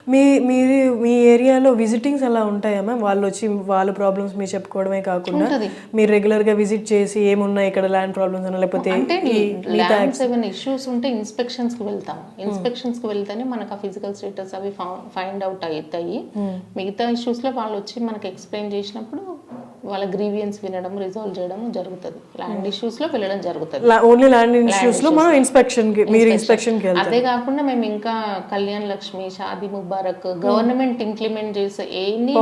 మీ ఏరియాలో విజిటింగ్స్ అలా ఉంటాయా మ్యామ్? వాళ్ళు వచ్చి వాళ్ళ ప్రాబ్లమ్స్ మీరు చెప్పుకోవడమే కాకుండా మీరు రెగ్యులర్గా విజిట్ చేసి ఏమున్నాయి ఇక్కడ ల్యాండ్ ప్రాబ్లమ్స్ అన్నా లేకపోతే ల్యాండ్స్ ఏమైనా ఇష్యూస్ ఉంటే ఇన్స్పెక్షన్స్కి వెళ్తాం. ఇన్స్పెక్షన్స్కి వెళ్తేనే మనకు ఆ ఫిజికల్ స్టేటస్ అవి ఫైండ్ అవుట్ అవుతాయి. మిగతా ఇష్యూస్లో వాళ్ళు వచ్చి మనకి ఎక్స్ప్లెయిన్ చేసినప్పుడు వాళ్ళ గ్రీవియన్స్ వినడం, రిజాల్వ్ చేయడం జరుగుతుంది. ల్యాండ్ ఇష్యూస్లో వెళ్ళడం జరుగుతుంది. ఓన్లీ ల్యాండ్ ఇష్యూస్లో మనం ఇన్స్పెక్షన్కి మీరు ఇన్స్పెక్షన్కి వెళ్తారు. అదే కాకుండా మేము ఇంకా కళ్యాణ్ లక్ష్మి, షాదీ ముబారక్, గవర్నమెంట్ ఇంప్లిమెంట్ చేసే ఎన్ని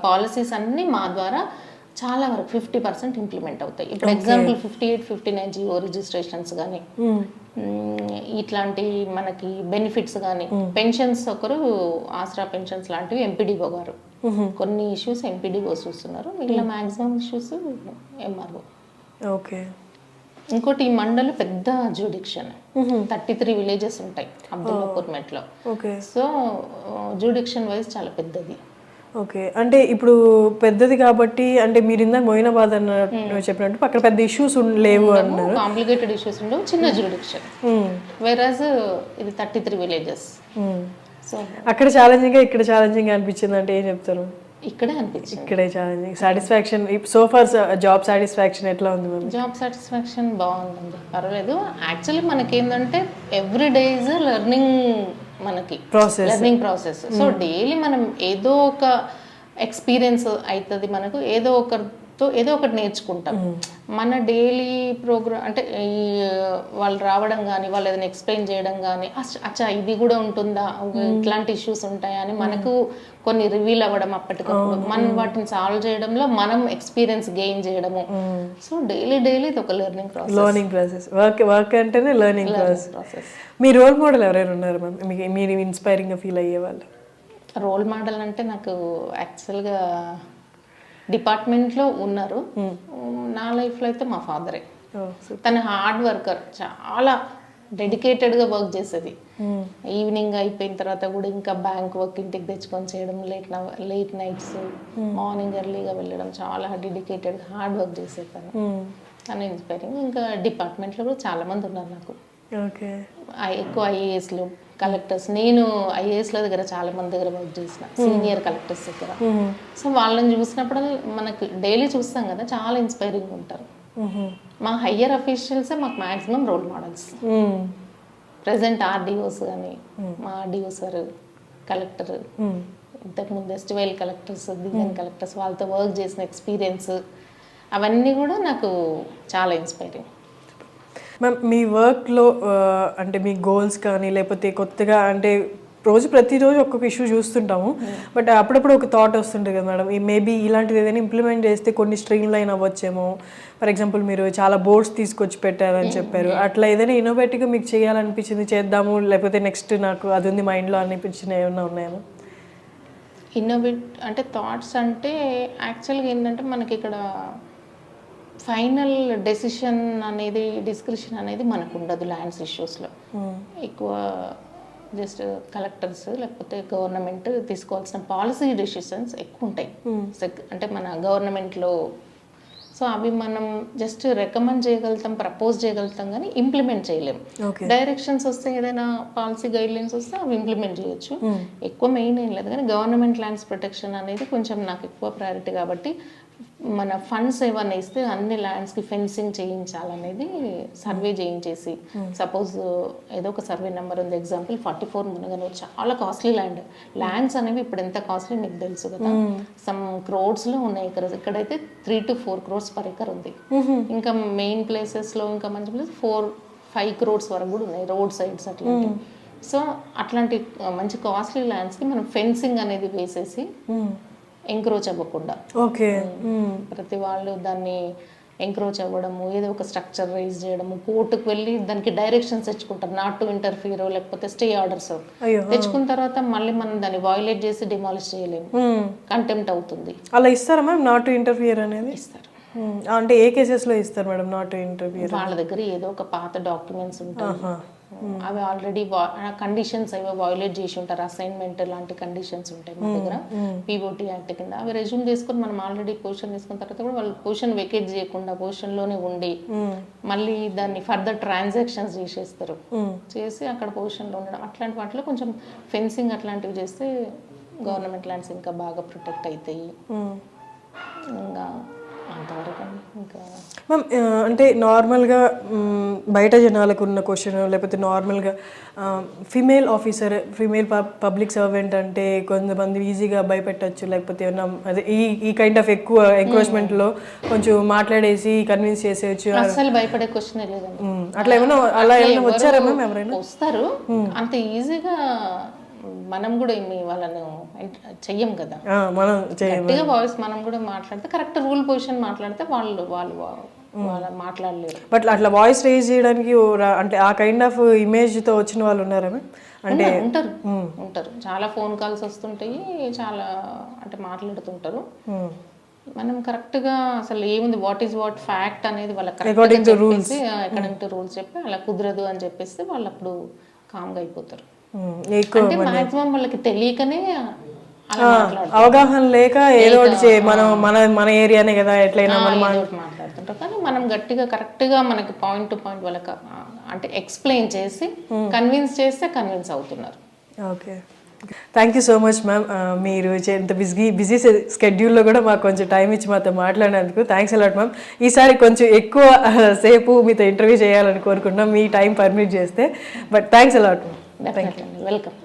పాలసీస్ అన్ని మా ద్వారా చాలా వరకు 50% ఇంప్లిమెంట్ అవుతాయి. ఇప్పుడు ఎగ్జాంపుల్ 58, 59 జియో రిజిస్ట్రేషన్స్ కానీ ఇట్లాంటి మనకి బెనిఫిట్స్ కానీ పెన్షన్స్ ఒకరు ఆసరా పెన్షన్స్ లాంటివి ఎంపీడీఓ గారు కొన్ని ఇష్యూస్ ఎంపీడీఓ చూస్తున్నారు. మిగిలిన మ్యాక్సిమం ఇష్యూస్ ఎంఆర్ఓ. ఓకే. ఇంకోటి ఈ మండలి పెద్ద జ్యూడిక్షన్ 33 విలేజెస్ ఉంటాయి అబ్దుల్లాపూర్ మెట్లో. సో జ్యూడిక్షన్ వైజ్ చాలా పెద్దది. ఓకే. అంటే ఇప్పుడు పెద్దది కాబట్టి అంటే మీరు ఇందాక మోయినాబాద్ అన్న చెప్పినట్టు అక్కడ పెద్ద ఇష్యూస్ లేవు అన్నారు. కాంప్లికేటెడ్ ఇష్యూస్ ఉండవు, చిన్న జ్యూడిక్షన్. వేరాజ్ ఇది 33 విలేజెస్. సో అక్కడ ఛాలెంజింగ్ ఇక్కడ ఛాలెంజింగ్ అనిపించింది అంటే ఏం చెప్తారు? ఇక్కడే అనిపించింది. ఇక్కడే challenging. Satisfaction so far job satisfaction ఎట్లా ఉంది మ్యామ్? జాబ్ సాటిస్ఫాక్షన్ బాగుందండి, పర్వాలేదు. యాక్చువల్లీ మనకి ఏంటంటే ఎవ్రీ డే ఇస్ లెర్నింగ్, మనకి లెర్నింగ్ ప్రాసెస్. సో డైలీ మనం ఏదో ఒక ఎక్స్పీరియన్స్ అవుతుంది, మనకు ఏదో ఒకటి నేర్చుకుంటాం. మన డైలీ ప్రోగ్రామ్ అంటే ఈ వాళ్ళు రావడం కానీ వాళ్ళు ఏదైనా ఎక్స్ప్లెయిన్ చేయడం కానీ అచ్చా ఇది కూడా ఉంటుందా, ఇట్లాంటి ఇష్యూస్ ఉంటాయా అని మనకు కొన్ని రివీల్ అవ్వడం అప్పటికప్పుడు, మనం వాటిని సాల్వ్ చేయడంలో మనం ఎక్స్పీరియన్స్ గెయిన్ చేయడము. సో డైలీ ఇది ఒక లెర్నింగ్ ప్రాసెస్. వర్క్ అంటేనే లెర్నింగ్ ప్రాసెస్. మీ రోల్ మోడల్ ఎవరైనా ఉన్నారు మ్యామ్, మీరు ఇన్స్పైరింగ్గా ఫీల్ అయ్యే వాళ్ళు? రోల్ మోడల్ అంటే నాకు యాక్చువల్గా డిపార్ట్మెంట్లో ఉన్నారు. నా లైఫ్లో అయితే మా ఫాదరే. తన హార్డ్ వర్కర్, చాలా డెడికేటెడ్గా వర్క్ చేసేది. ఈవినింగ్ అయిపోయిన తర్వాత కూడా ఇంకా బ్యాంక్ వర్క్ ఇంటికి తెచ్చుకొని చేయడం, లేట్ నైట్స్, మార్నింగ్ ఎర్లీగా వెళ్ళడం, చాలా డెడికేటెడ్ హార్డ్ వర్క్ చేసేది తను ఇన్స్పైరింగ్. ఇంకా డిపార్ట్మెంట్లో కూడా చాలామంది ఉన్నారు నాకు. ఎక్కువ ఐఏఎస్లు, కలెక్టర్స్. నేను ఐఏఎస్ల దగ్గర చాలా మంది దగ్గర వర్క్ చేసిన, సీనియర్ కలెక్టర్స్ దగ్గర. సో వాళ్ళని చూసినప్పుడు మనకు డైలీ చూస్తాం కదా, చాలా ఇన్స్పైరింగ్ ఉంటారు. మా హయ్యర్ అఫీషియల్సే మాకు maximum role models. Present RDOs కానీ, మా ఆర్డీఓ సార్, కలెక్టర్, ఇంతకుముందు ఎస్టివైల్ కలెక్టర్స్, దిగ్గన్ కలెక్టర్స్, వాళ్ళతో వర్క్ చేసిన ఎక్స్పీరియన్స్ అవన్నీ కూడా నాకు చాలా ఇన్స్పైరింగ్. మ్యామ్ మీ వర్క్లో అంటే మీ గోల్స్ కానీ లేకపోతే కొత్తగా అంటే ప్రతిరోజు ఒక్కొక్క ఇష్యూ చూస్తుంటాము, బట్ అప్పుడప్పుడు ఒక థాట్ వస్తుంటుంది కదా మేడం, మేబీ ఇలాంటిది ఏదైనా ఇంప్లిమెంట్ చేస్తే కొన్ని స్ట్రీమ్ లైన్ అవ్వచ్చేమో. ఫర్ ఎగ్జాంపుల్ మీరు చాలా బోర్డ్స్ తీసుకొచ్చి పెట్టారని చెప్పారు, అట్లా ఏదైనా ఇన్నోవేటివ్గా మీకు చేయాలనిపించింది, చేద్దాము లేకపోతే నెక్స్ట్ నాకు అది ఉంది మైండ్లో అనిపించిన ఏమన్నా ఉన్నాయా? ఇన్నోవేట్ అంటే థాట్స్ అంటే యాక్చువల్గా ఏంటంటే మనకి ఇక్కడ ఫైనల్ డెసిషన్ అనేది, డిస్క్రిప్షన్ అనేది మనకు ఉండదు ల్యాండ్స్ ఇష్యూస్లో. ఎక్కువ జస్ట్ కలెక్టర్స్ లేకపోతే గవర్నమెంట్ తీసుకోవాల్సిన పాలసీ డెసిషన్స్ ఎక్కువ ఉంటాయి అంటే మన గవర్నమెంట్లో. సో అవి మనం జస్ట్ రికమెండ్ చేయగలుగుతాం, ప్రపోజ్ చేయగలుగుతాం, కానీ ఇంప్లిమెంట్ చేయలేం. డైరెక్షన్స్ వస్తే, ఏదైనా పాలసీ గైడ్ లైన్స్ వస్తే అవి ఇంప్లిమెంట్ చేయొచ్చు. ఎక్కువ మెయిన్ ఏం లేదు, కానీ గవర్నమెంట్ ల్యాండ్స్ ప్రొటెక్షన్ అనేది కొంచెం నాకు ఎక్కువ ప్రయారిటీ. కాబట్టి మన ఫండ్స్ ఏమన్నా ఇస్తే అన్ని ల్యాండ్స్కి ఫెన్సింగ్ చేయించాలనేది సర్వే చేయించేసి, సపోజ్ ఏదో ఒక సర్వే నెంబర్ ఉంది, ఎగ్జాంపుల్ 44 మునగనూరు, చాలా కాస్ట్లీ ల్యాండ్స్ అనేవి ఇప్పుడు ఎంత కాస్ట్లీ మీకు తెలుసు కదా, సమ్ క్రోడ్స్లో ఉన్నాయి. ఇక్కడైతే 3 to 4 crores పర్ ఎకర్ ఉంది. ఇంకా మెయిన్ ప్లేసెస్లో ఇంకా మంచి ప్లేస్ 4-5 crores వరకు కూడా ఉన్నాయి, రోడ్ సైడ్స్ అట్లాంటి. సో అట్లాంటి మంచి కాస్ట్లీ ల్యాండ్స్కి మనం ఫెన్సింగ్ అనేది వేసేసి ఎంక్రోచ్ అవ్వకుండా, ప్రతి వాళ్ళు దాన్ని ఎంక్రోచ్ అవ్వడము, ఏదో ఒక స్ట్రక్చర్ రైజ్ చేయడము, కోర్టుకు వెళ్ళి దానికి డైరెక్షన్స్ తెచ్చుకుంటారు, నాట్ టు ఇంటర్ఫియర్, లేకపోతే స్టే ఆర్డర్స్ తెచ్చుకున్న తర్వాత మళ్ళీ మనం దాన్ని వయోలేట్ చేసి డిమాలిష్ చేయలేము, కంటెంప్ట్ అవుతుంది. అలా ఇస్తారా మ్యామ్ నాట్ టు ఇంటర్ఫియర్ అనేది? ఇస్తారు. అంటే ఏ కేసెస్లో ఇస్తారు మేడం నాట్ టు ఇంటర్ఫియర్? వాళ్ళ దగ్గర ఏదో ఒక పాత డాక్యుమెంట్స్ ఉంటాయి, అవి ఆల్రెడీ కండిషన్స్ అవి వైలేట్ చేసి ఉంటారు, అసైన్మెంట్ లాంటి కండిషన్స్ ఉంటాయి మా దగ్గర పీఓటీ యాక్ట్ కింద. అవి రెజ్యూమ్ చేసుకొని మనం ఆల్రెడీ పొజిషన్ తీసుకున్న తర్వాత కూడా వాళ్ళు పొజిషన్ వెకేట్ చేయకుండా పొజిషన్లోనే ఉండి మళ్ళీ దాన్ని ఫర్దర్ ట్రాన్సాక్షన్స్ చేసేస్తారు, చేసి అక్కడ పొజిషన్లో ఉండడం. అట్లాంటి వాటిలో కొంచెం ఫెన్సింగ్ అట్లాంటివి చేస్తే గవర్నమెంట్ ల్యాండ్స్ ఇంకా బాగా ప్రొటెక్ట్ అవుతాయి. ఇంకా అంతవరకు ఇంకా మ్యామ్ అంటే నార్మల్గా బయట జనాలకు ఉన్న క్వశ్చన్, లేకపోతే నార్మల్గా female officer, female public servant అంటే కొంతమంది ఈజీగా భయపెట్టచ్చు, లేకపోతే ఏమన్నా అదే ఈ కైండ్ ఆఫ్ ఎక్కువ ఎంక్రోచ్మెంట్లో కొంచెం మాట్లాడేసి కన్విన్స్ చేసేయచ్చు. అసలు భయపడే క్వశ్చన్ లేదండి. అట్లా ఏమైనా వచ్చారా మ్యామ్? ఎవరైనా వస్తారు, అంత ఈజీగా మనం కూడా ఏమి వాళ్ళను చెయ్యం కదా, మనం గట్టిగా వాయిస్ మనం కూడా మాట్లాడితే కరెక్ట్ రూల్ పొజిషన్ మాట్లాడితే వాళ్ళు మాట్లాడలేరు. బట్ అట్లా వాయిస్ రేజ్ చేయడానికి అంటే ఆ కైండ్ ఆఫ్ ఇమేజ్తో వచ్చిన వాళ్ళు ఉన్నారా మ్యామ్? అంటే ఉంటారు చాలా ఫోన్ కాల్స్ వస్తుంటాయి, చాలా అంటే మాట్లాడుతుంటారు. మనం కరెక్ట్గా అసలు ఏముంది, వాట్ ఈస్ వాట్ ఫ్యాక్ట్ అనేది వాళ్ళకి అకార్డింగ్ టు రూల్స్ చెప్పి అలా కుదరదు అని చెప్పేస్తే వాళ్ళు అప్పుడు కామ్గా అయిపోతారు. అంటే మాక్సిమం వాళ్ళకి తెలియకనే అవగాహన లేక ఏదో మనం మన ఏరియానే కదా ఎట్లయినా మాట్లాడుతుంటాం. కానీ మనం గట్టిగా కరెక్ట్గా మనకి పాయింట్ టు పాయింట్ వాళ్ళకి అంటే ఎక్స్ప్లెయిన్ చేసి కన్విన్స్ చేస్తే కన్విన్స్ అవుతున్నారు. Okay, thank you so much ma'am. మీరు ఇంత బిజీ స్కెడ్యూల్లో కూడా మాకు కొంచెం టైం ఇచ్చి మాతో మాట్లాడినందుకు థ్యాంక్స్ అలాట్ మ్యామ్. ఈసారి కొంచెం ఎక్కువ సేపు మీతో ఇంటర్వ్యూ చేయాలని కోరుకుంటున్నాం, మీ టైం పర్మిట్ చేస్తే. But thanks a lot ma'am. Welcome.